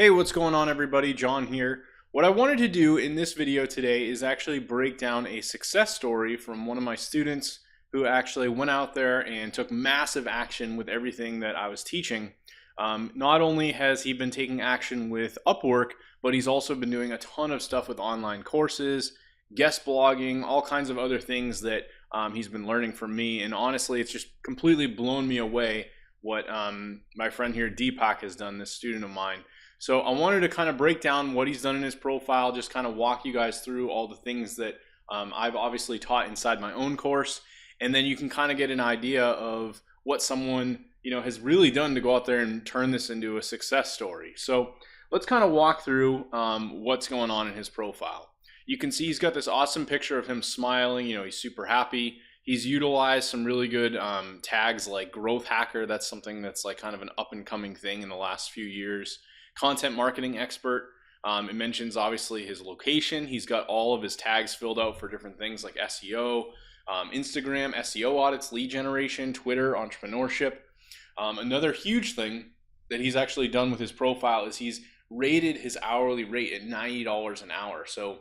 Hey, what's going on everybody? John here. What I wanted to do in this video today is actually break down a success story from one of my students who actually went out there and took massive action with everything that I was teaching. Not only has he been taking action with UpWork, but he's also been doing a ton of stuff with online courses, guest blogging, all kinds of other things that he's been learning from me. And honestly, it's just completely blown me away what my friend here, Deepak, has done, this student of mine. So I wanted to kind of break down what he's done in his profile, just kind of walk you guys through all the things that I've obviously taught inside my own course. And then you can kind of get an idea of what someone, has really done to go out there and turn this into a success story. So let's kind of walk through what's going on in his profile. You can see he's got this awesome picture of him smiling, he's super happy. He's utilized some really good tags like growth hacker. That's something that's like kind of an up and coming thing in the last few years. Content marketing expert. It mentions obviously his location. He's got all of his tags filled out for different things like SEO, Instagram, SEO audits, lead generation, Twitter, entrepreneurship. Another huge thing that he's actually done with his profile is he's rated his hourly rate at $90 an hour. So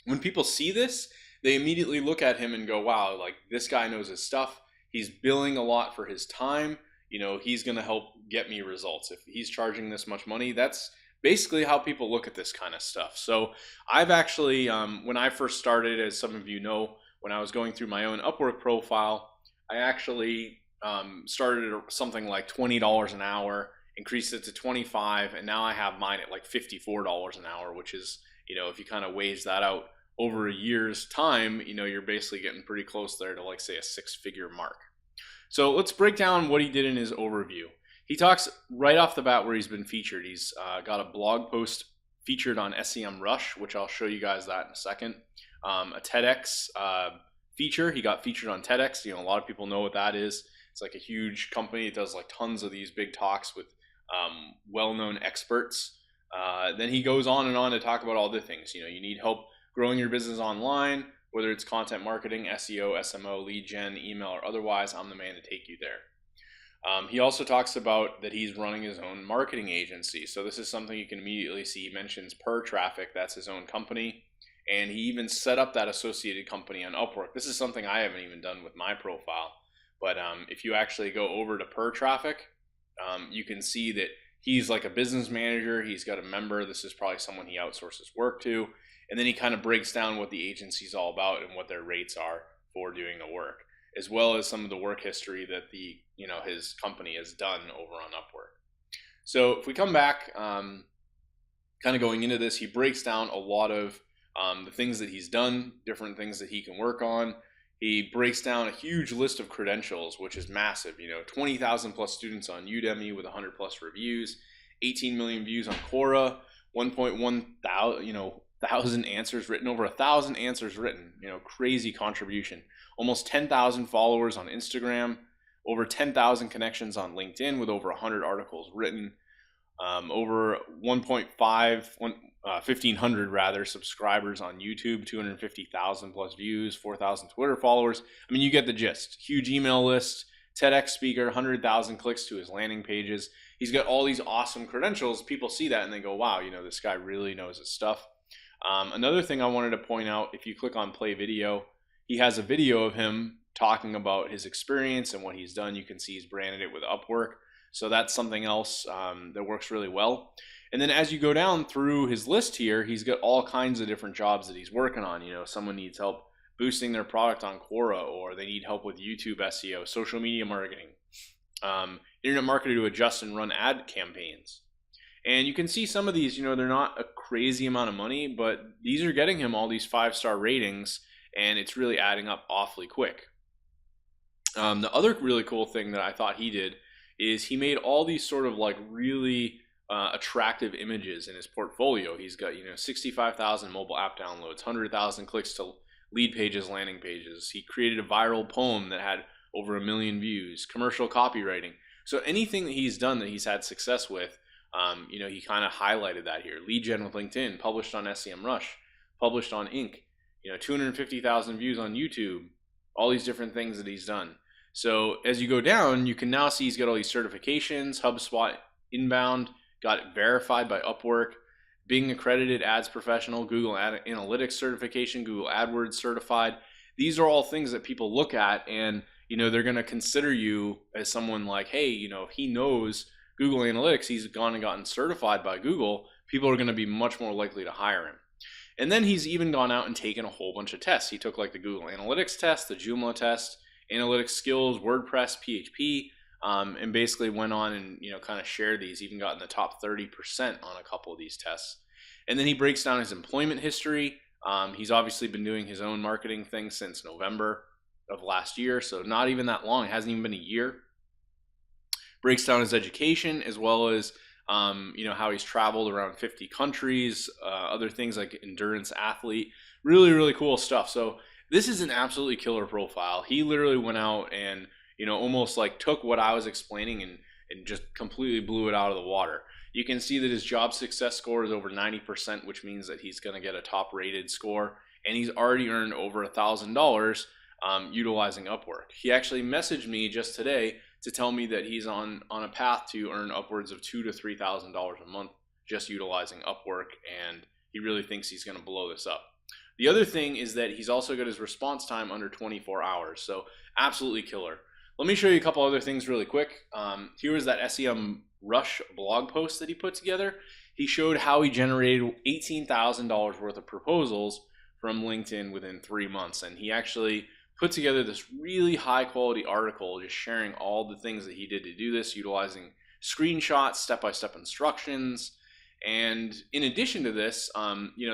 when people see this, they immediately look at him and go, wow, like this guy knows his stuff. He's billing a lot for his time. He's going to help get me results. If he's charging this much money, that's basically how people look at this kind of stuff. So I've actually, when I first started, as some of you know, when I was going through my own UpWork profile, I actually started at something like $20 an hour, increased it to $25, and now I have mine at like $54 an hour, which is, if you kind of weighs that out over a year's time, you're basically getting pretty close there to like say a six-figure mark. So let's break down what he did in his overview. He talks right off the bat where he's been featured. He's got a blog post featured on SEMrush, which I'll show you guys that in a second. A TEDx feature. He got featured on TEDx. A lot of people know what that is. It's like a huge company. It does like tons of these big talks with well-known experts. Then he goes on and on to talk about all the things. You need help growing your business online, whether it's content marketing, SEO, SMO, lead gen, email, or otherwise, I'm the man to take you there. He also talks about that he's running his own marketing agency. So this is something you can immediately see. He mentions Per Traffic, that's his own company. And he even set up that associated company on UpWork. This is something I haven't even done with my profile. But if you actually go over to Per Traffic, you can see that he's like a business manager. He's got a member. This is probably someone he outsources work to. And then he kind of breaks down what the agency's all about and what their rates are for doing the work, as well as some of the work history that his company has done over on UpWork. So if we come back, kind of going into this, he breaks down a lot of the things that he's done, different things that he can work on. He breaks down a huge list of credentials, which is massive. 20,000 plus students on Udemy with 100 plus reviews, 18 million views on Quora, 1.1 thousand answers written, over 1,000 answers written, crazy contribution. Almost 10,000 followers on Instagram, over 10,000 connections on LinkedIn with over 100 articles written, over 1,500 rather subscribers on YouTube, 250,000 plus views, 4,000 Twitter followers. I mean, you get the gist. Huge email list, TEDx speaker, 100,000 clicks to his landing pages. He's got all these awesome credentials. People see that and they go, wow, this guy really knows his stuff. Another thing I wanted to point out, if you click on play video, he has a video of him talking about his experience and what he's done. You can see he's branded it with UpWork. So that's something else that works really well. And then as you go down through his list here, he's got all kinds of different jobs that he's working on. Someone needs help boosting their product on Quora, or they need help with YouTube SEO, social media marketing, internet marketer to adjust and run ad campaigns. And you can see some of these, they're not a crazy amount of money, but these are getting him all these 5-star ratings, and it's really adding up awfully quick. The other really cool thing that I thought he did is he made all these sort of like really attractive images in his portfolio. He's got, 65,000 mobile app downloads, 100,000 clicks to lead pages, landing pages. He created a viral poem that had over 1 million views, commercial copywriting. So anything that he's done that he's had success with, he kind of highlighted that here. Lead gen with LinkedIn, published on SEMrush, published on Inc. 250,000 views on YouTube, all these different things that he's done. So as you go down, you can now see he's got all these certifications, HubSpot inbound, got it verified by UpWork, being accredited ads professional, Google Analytics certification, Google AdWords certified. These are all things that people look at, and they're going to consider you as someone like, hey, if he knows Google Analytics, he's gone and gotten certified by Google, people are going to be much more likely to hire him. And then he's even gone out and taken a whole bunch of tests. He took like the Google Analytics test, the Joomla test, Analytics Skills, WordPress, PHP, and basically went on and kind of shared these, even got in the top 30% on a couple of these tests. And then he breaks down his employment history. He's obviously been doing his own marketing thing since November of last year, so not even that long. It hasn't even been a year. Breaks down his education, as well as how he's traveled around 50 countries, other things like endurance athlete. Really, really cool stuff. So this is an absolutely killer profile. He literally went out and almost like took what I was explaining and just completely blew it out of the water. You can see that his job success score is over 90%, which means that he's going to get a top rated score, and he's already earned over $1,000 utilizing UpWork. He actually messaged me just today to tell me that he's on a path to earn upwards of $2,000 to $3,000 a month just utilizing UpWork, and he really thinks he's going to blow this up. The other thing is that he's also got his response time under 24 hours, so absolutely killer. Let me show you a couple other things really quick. Here is that SEM Rush blog post that he put together. He showed how he generated $18,000 worth of proposals from LinkedIn within 3 months, and he actually put together this really high quality article just sharing all the things that he did to do this, utilizing screenshots, step-by-step instructions. And in addition to this,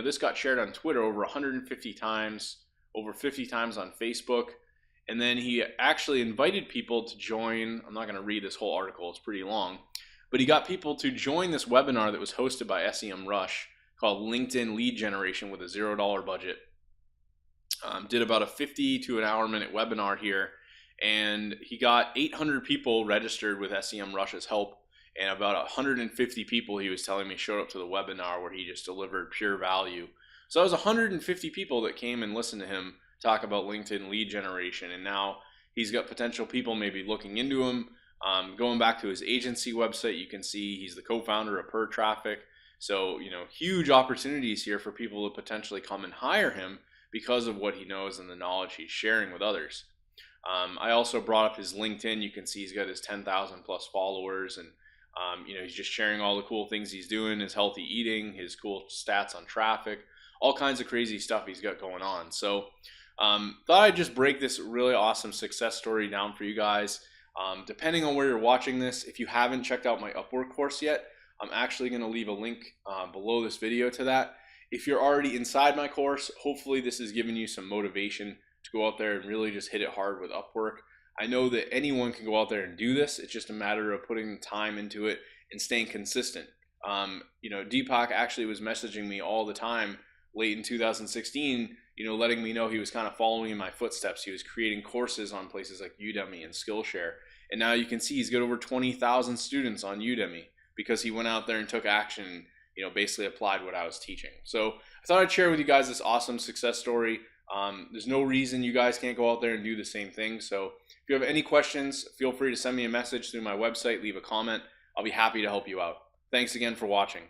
this got shared on Twitter over 150 times, over 50 times on Facebook. And then he actually invited people to join. I'm not going to read this whole article, it's pretty long, but he got people to join this webinar that was hosted by SEM Rush called LinkedIn Lead Generation with a $0 budget. Did about a 50 to an hour minute webinar here, and he got 800 people registered with SEM Rush's help, and about 150 people, he was telling me, showed up to the webinar where he just delivered pure value. So that was 150 people that came and listened to him talk about LinkedIn lead generation, and now he's got potential people maybe looking into him. Going back to his agency website, you can see he's the co-founder of Per Traffic. So huge opportunities here for people to potentially come and hire him because of what he knows and the knowledge he's sharing with others. I also brought up his LinkedIn. You can see he's got his 10,000 plus followers, and he's just sharing all the cool things he's doing, his healthy eating, his cool stats on traffic, all kinds of crazy stuff he's got going on. So thought I'd just break this really awesome success story down for you guys. Depending on where you're watching this, if you haven't checked out my UpWork course yet, I'm actually going to leave a link below this video to that. If you're already inside my course, hopefully this has given you some motivation to go out there and really just hit it hard with UpWork. I know that anyone can go out there and do this. It's just a matter of putting time into it and staying consistent. Deepak actually was messaging me all the time late in 2016, letting me know he was kind of following in my footsteps. He was creating courses on places like Udemy and Skillshare. And now you can see he's got over 20,000 students on Udemy because he went out there and took action, basically applied what I was teaching. So I thought I'd share with you guys this awesome success story. There's no reason you guys can't go out there and do the same thing. So if you have any questions, feel free to send me a message through my website, leave a comment. I'll be happy to help you out. Thanks again for watching.